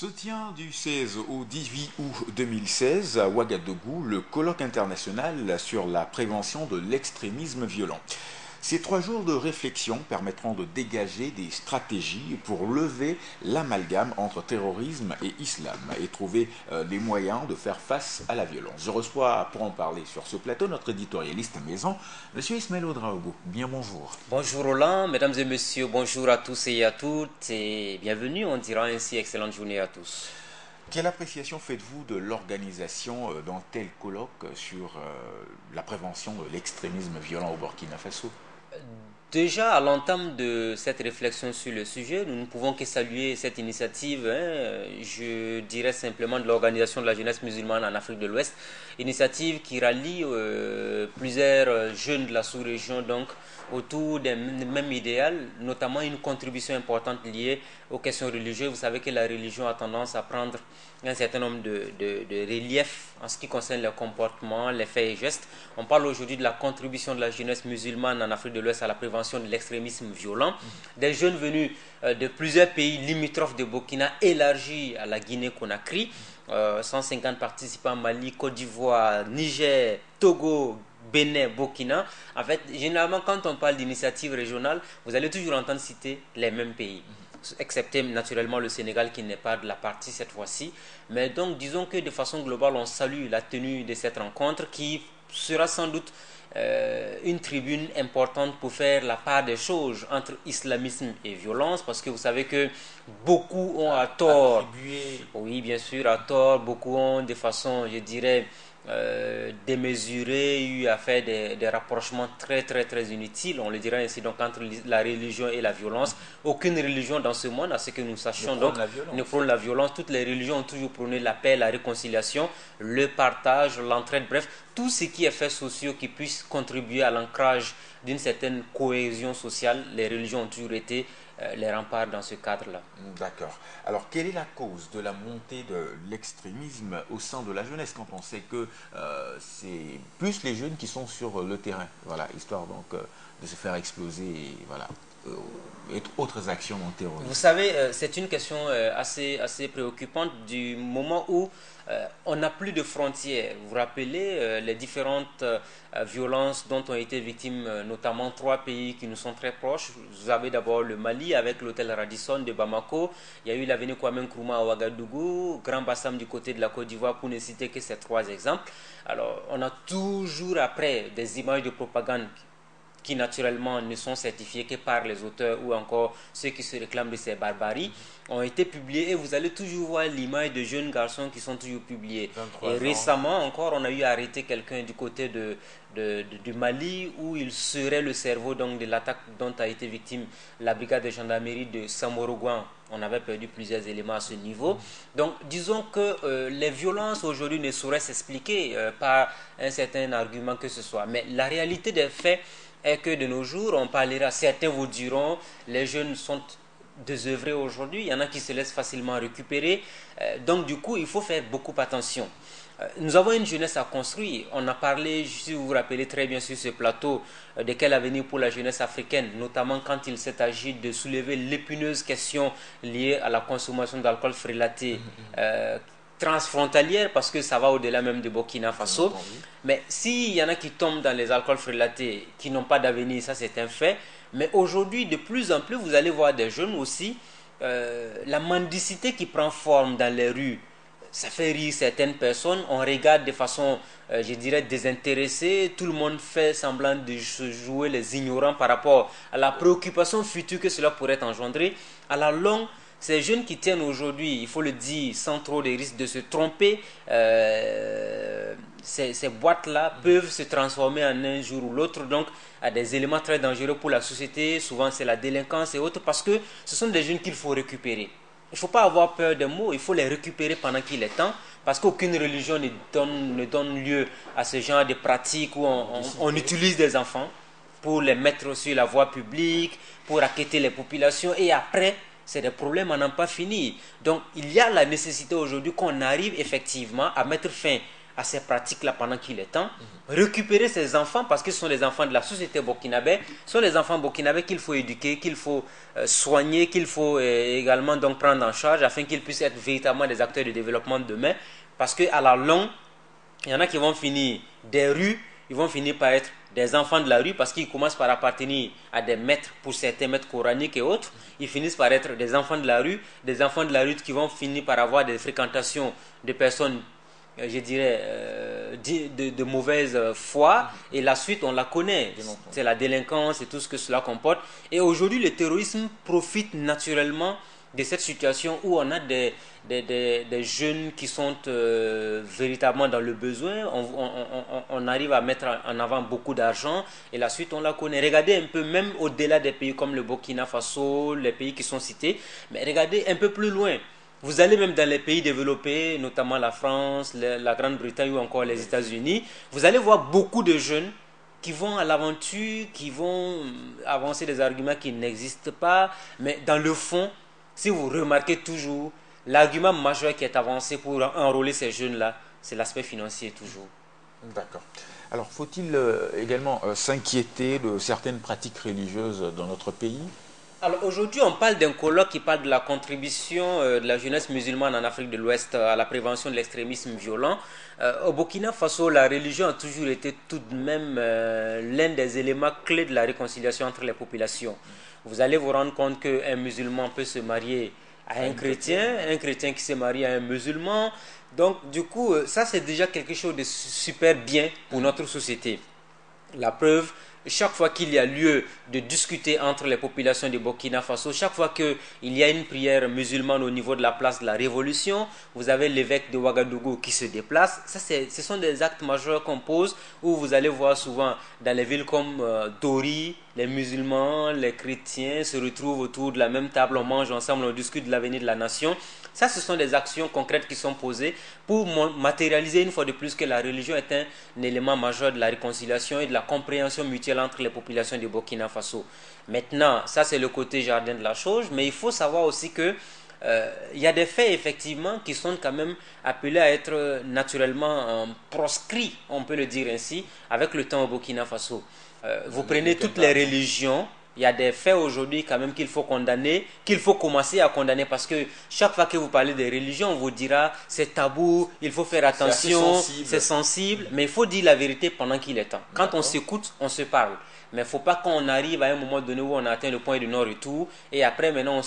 Se tient du 16 au 18 août 2016 à Ouagadougou le colloque international sur la prévention de l'extrémisme violent. Ces 3 jours de réflexion permettront de dégager des stratégies pour lever l'amalgame entre terrorisme et islam et trouver les moyens de faire face à la violence. Je reçois pour en parler sur ce plateau notre éditorialiste maison, M. Ismaël Ouedraogo. Bien bonjour. Bonjour Roland, mesdames et messieurs, bonjour à tous et à toutes et bienvenue, on dira ainsi excellente journée à tous. Quelle appréciation faites-vous de l'organisation d'un tel colloque sur la prévention de l'extrémisme violent au Burkina Faso ? Déjà, à l'entame de cette réflexion sur le sujet, nous ne pouvons que saluer cette initiative, je dirais simplement de l'Organisation de la jeunesse musulmane en Afrique de l'Ouest, initiative qui rallie plusieurs jeunes de la sous-région donc autour d'un même idéal, notamment une contribution importante liée aux questions religieuses. Vous savez que la religion a tendance à prendre un certain nombre de reliefs en ce qui concerne le comportement, les faits et gestes. On parle aujourd'hui de la contribution de la jeunesse musulmane en Afrique de l'Ouest à la prévention de l'extrémisme violent. Des jeunes venus de plusieurs pays limitrophes de Burkina, élargis à la Guinée-Conakry, 150 participants Mali, Côte d'Ivoire, Niger, Togo, Bénin, Burkina. En fait, généralement, quand on parle d'initiative régionale, vous allez toujours entendre citer les mêmes pays, excepté naturellement le Sénégal qui n'est pas de la partie cette fois-ci. Mais donc, disons que de façon globale, on salue la tenue de cette rencontre qui sera sans doute une tribune importante pour faire la part des choses entre islamisme et violence, parce que vous savez que beaucoup ont à tort, oui bien sûr à tort, beaucoup ont de façon, je dirais, démesuré, eu à faire des rapprochements très inutiles, on le dirait ainsi, donc entre la religion et la violence. Aucune religion dans ce monde, à ce que nous sachions, donc ne prône la violence. Toutes les religions ont toujours prôné la paix, la réconciliation, le partage, l'entraide, bref, tout ce qui est fait sociaux qui puisse contribuer à l'ancrage d'une certaine cohésion sociale. Les religions ont toujours été les remparts dans ce cadre-là. D'accord. Alors, quelle est la cause de la montée de l'extrémisme au sein de la jeunesse quand on sait que c'est plus les jeunes qui sont sur le terrain, voilà, histoire donc de se faire exploser et voilà, et autres actions non terroristes. Vous savez, c'est une question assez préoccupante du moment où on n'a plus de frontières. Vous vous rappelez les différentes violences dont ont été victimes notamment 3 pays qui nous sont très proches. Vous avez d'abord le Mali avec l'hôtel Radisson de Bamako. Il y a eu l'avenue Kwame Nkrumah à Ouagadougou, Grand Bassam du côté de la Côte d'Ivoire, pour ne citer que ces 3 exemples. Alors, on a toujours après des images de propagande qui naturellement ne sont certifiés que par les auteurs ou encore ceux qui se réclament de ces barbaries, ont été publiés et vous allez toujours voir l'image de jeunes garçons qui sont toujours publiés. Et récemment encore, on a eu arrêté quelqu'un du côté du Mali où il serait le cerveau donc, de l'attaque dont a été victime la brigade de gendarmerie de Samorogouan. On avait perdu plusieurs éléments à ce niveau. Donc, disons que les violences aujourd'hui ne sauraient s'expliquer par un certain argument que ce soit. Mais la réalité des faits est que de nos jours, on parlera, certains vous diront, les jeunes sont désœuvrés aujourd'hui, il y en a qui se laissent facilement récupérer, donc du coup, il faut faire beaucoup attention. Nous avons une jeunesse à construire, on a parlé, si vous vous rappelez très bien sur ce plateau, de quel avenir pour la jeunesse africaine, notamment quand il s'est agi de soulever l'épineuse question liée à la consommation d'alcool frélaté, transfrontalière, parce que ça va au-delà même de Burkina Faso. Mais s'il y en a qui tombent dans les alcools frélatés, qui n'ont pas d'avenir, ça c'est un fait. Mais aujourd'hui, de plus en plus, vous allez voir des jeunes aussi, la mendicité qui prend forme dans les rues, ça fait rire certaines personnes. On regarde de façon, je dirais, désintéressée. Tout le monde fait semblant de se jouer les ignorants par rapport à la préoccupation future que cela pourrait engendrer. À la longue, ces jeunes qui tiennent aujourd'hui, il faut le dire, sans trop de risques de se tromper, ces boîtes-là peuvent se transformer en un jour ou l'autre, donc à des éléments très dangereux pour la société. Souvent, c'est la délinquance et autres, parce que ce sont des jeunes qu'il faut récupérer. Il ne faut pas avoir peur des mots, il faut les récupérer pendant qu'il est temps, parce qu'aucune religion ne donne lieu à ce genre de pratiques où on utilise des enfants pour les mettre sur la voie publique, pour acquitter les populations, et après, c'est des problèmes à n'en pas finir. Donc, il y a la nécessité aujourd'hui qu'on arrive effectivement à mettre fin à ces pratiques-là pendant qu'il est temps, récupérer ces enfants, parce que ce sont les enfants de la société burkinabé, ce sont les enfants burkinabés qu'il faut éduquer, qu'il faut soigner, qu'il faut également donc prendre en charge afin qu'ils puissent être véritablement des acteurs de développement de demain, parce qu'à la longue, il y en a qui vont finir des rues, ils vont finir par être des enfants de la rue parce qu'ils commencent par appartenir à des maîtres, pour certains maîtres coraniques et autres. Ils finissent par être des enfants de la rue qui vont finir par avoir des fréquentations de personnes, je dirais, de mauvaise foi. Et la suite, on la connaît. C'est la délinquance et tout ce que cela comporte. Et aujourd'hui, le terrorisme profite naturellement de cette situation où on a des jeunes qui sont véritablement dans le besoin. On arrive à mettre en avant beaucoup d'argent et la suite on la connaît. Regardez un peu, même au-delà des pays comme le Burkina Faso, les pays qui sont cités, mais regardez un peu plus loin. Vous allez même dans les pays développés, notamment la France, la Grande-Bretagne ou encore les États-Unis, vous allez voir beaucoup de jeunes qui vont à l'aventure, qui vont avancer des arguments qui n'existent pas, mais dans le fond, si vous remarquez toujours, l'argument majeur qui est avancé pour enrôler ces jeunes-là, c'est l'aspect financier toujours. D'accord. Alors, faut-il également s'inquiéter de certaines pratiques religieuses dans notre pays? Alors aujourd'hui, on parle d'un colloque qui parle de la contribution de la jeunesse musulmane en Afrique de l'Ouest à la prévention de l'extrémisme violent. Au Burkina Faso, la religion a toujours été tout de même l'un des éléments clés de la réconciliation entre les populations. Vous allez vous rendre compte qu'un musulman peut se marier à un chrétien qui se marie à un musulman. Donc du coup, ça c'est déjà quelque chose de super bien pour notre société. La preuve, chaque fois qu'il y a lieu de discuter entre les populations de Burkina Faso, chaque fois qu'il y a une prière musulmane au niveau de la place de la Révolution, vous avez l'évêque de Ouagadougou qui se déplace. Ça, ce sont des actes majeurs qu'on pose où vous allez voir souvent dans les villes comme Dori, les musulmans, les chrétiens se retrouvent autour de la même table, on mange ensemble, on discute de l'avenir de la nation. Ça, ce sont des actions concrètes qui sont posées pour matérialiser une fois de plus que la religion est un élément majeur de la réconciliation et de la compréhension mutuelle entre les populations du Burkina Faso. Maintenant, ça c'est le côté jardin de la chose, mais il faut savoir aussi que il y a des faits effectivement qui sont quand même appelés à être naturellement proscrits, on peut le dire ainsi, avec le temps au Burkina Faso. Vous prenez toutes les religions. Il y a des faits aujourd'hui quand même qu'il faut condamner, qu'il faut commencer à condamner parce que chaque fois que vous parlez des religions, on vous dira c'est tabou, il faut faire attention, c'est sensible, mais il faut dire la vérité pendant qu'il est temps. Quand on s'écoute, on se parle. Mais il ne faut pas qu'on arrive à un moment donné où on a atteint le point de non-retour et après maintenant on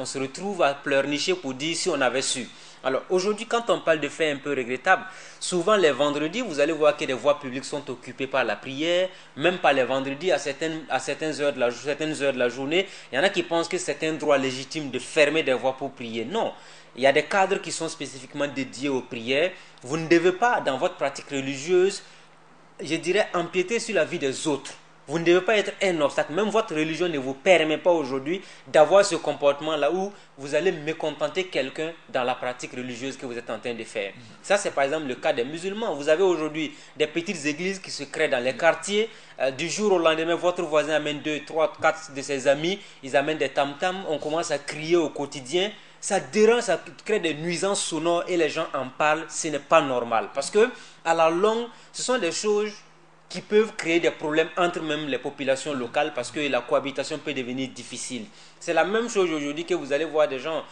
se retrouve à pleurnicher pour dire si on avait su. Alors aujourd'hui, quand on parle de faits un peu regrettables, souvent les vendredis, vous allez voir que les voies publiques sont occupées par la prière, même pas les vendredis à certaines heures de la journée. Il y en a qui pensent que c'est un droit légitime de fermer des voies pour prier. Non, il y a des cadres qui sont spécifiquement dédiés aux prières. Vous ne devez pas, dans votre pratique religieuse, je dirais, empiéter sur la vie des autres. Vous ne devez pas être un obstacle. Même votre religion ne vous permet pas aujourd'hui d'avoir ce comportement-là où vous allez mécontenter quelqu'un dans la pratique religieuse que vous êtes en train de faire. Ça, c'est par exemple le cas des musulmans. Vous avez aujourd'hui des petites églises qui se créent dans les quartiers. Du jour au lendemain, votre voisin amène 2, 3, 4 de ses amis. Ils amènent des tam-tams. On commence à crier au quotidien. Ça dérange, ça crée des nuisances sonores et les gens en parlent. Ce n'est pas normal. Parce que, à la longue, ce sont des choses qui peuvent créer des problèmes entre même les populations locales parce que la cohabitation peut devenir difficile. C'est la même chose aujourd'hui que vous allez voir des gens,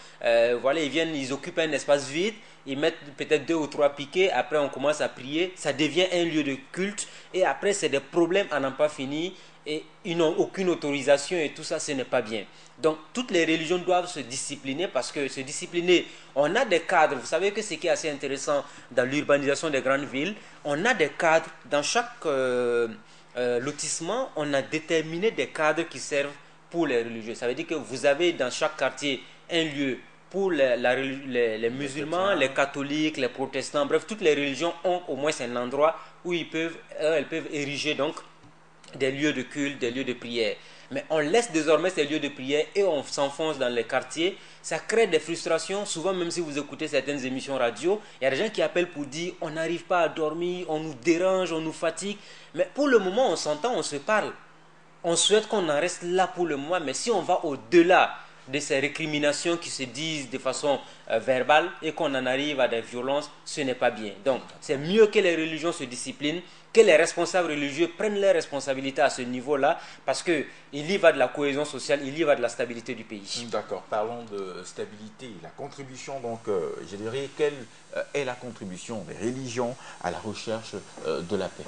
voilà, ils viennent, ils occupent un espace vide, ils mettent peut-être 2 ou 3 piquets, après on commence à prier, ça devient un lieu de culte et après c'est des problèmes à n'en pas finir et ils n'ont aucune autorisation et tout ça, ce n'est pas bien. Donc toutes les religions doivent se discipliner parce que se discipliner, on a des cadres, vous savez que ce qui est assez intéressant dans l'urbanisation des grandes villes, on a des cadres, dans chaque lotissement, on a déterminé des cadres qui servent pour les religieux. Ça veut dire que vous avez dans chaque quartier un lieu pour les musulmans, les catholiques, les protestants, bref, toutes les religions ont au moins un endroit où elles peuvent ériger donc des lieux de culte, des lieux de prière. Mais on laisse désormais ces lieux de prière et on s'enfonce dans les quartiers. Ça crée des frustrations. Souvent, même si vous écoutez certaines émissions radio, il y a des gens qui appellent pour dire on n'arrive pas à dormir, on nous dérange, on nous fatigue. Mais pour le moment, on s'entend, on se parle. On souhaite qu'on en reste là pour le moment. Mais si on va au-delà de ces récriminations qui se disent de façon verbale et qu'on en arrive à des violences, ce n'est pas bien. Donc, c'est mieux que les religions se disciplinent, que les responsables religieux prennent leurs responsabilités à ce niveau-là, parce qu'il y va de la cohésion sociale, il y va de la stabilité du pays. D'accord, parlons de stabilité. La contribution, donc, je dirais, quelle est la contribution des religions à la recherche de la paix?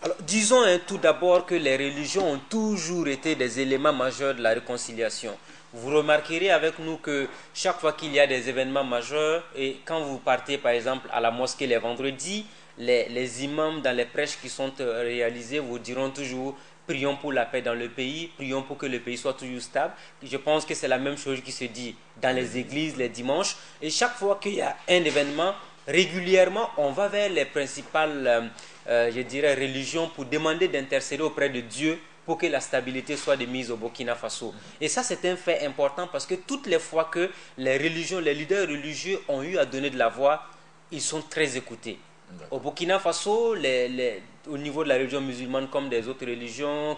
Alors, disons tout d'abord que les religions ont toujours été des éléments majeurs de la réconciliation. Vous remarquerez avec nous que chaque fois qu'il y a des événements majeurs, et quand vous partez par exemple à la mosquée les vendredis, les imams dans les prêches qui sont réalisés vous diront toujours: prions pour la paix dans le pays, prions pour que le pays soit toujours stable. Je pense que c'est la même chose qui se dit dans les églises les dimanches. Et chaque fois qu'il y a un événement, régulièrement, on va vers les principales, je dirais, religions pour demander d'intercéder auprès de Dieu pour que la stabilité soit de mise au Burkina Faso. Et ça, c'est un fait important parce que toutes les fois que les religions, les leaders religieux ont eu à donner de la voix, ils sont très écoutés. Au Burkina Faso, au niveau de la religion musulmane comme des autres religions,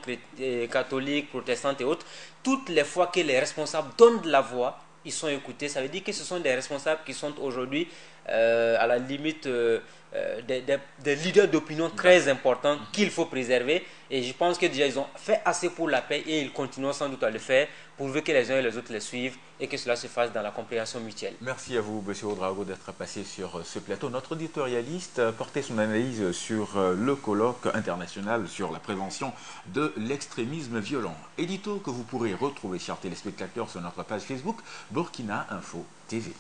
catholiques, protestantes et autres, toutes les fois que les responsables donnent de la voix, ils sont écoutés. Ça veut dire que ce sont des responsables qui sont aujourd'hui à la limite des leaders d'opinion très importants qu'il faut préserver. Et je pense que déjà ils ont fait assez pour la paix et ils continueront sans doute à le faire, pourvu que les uns et les autres les suivent et que cela se fasse dans la compréhension mutuelle. Merci à vous, M. Ouedraogo, d'être passé sur ce plateau. Notre éditorialiste portait son analyse sur le colloque international sur la prévention de l'extrémisme violent. Édito que vous pourrez retrouver, chers téléspectateurs, sur notre page Facebook Burkina Info TV.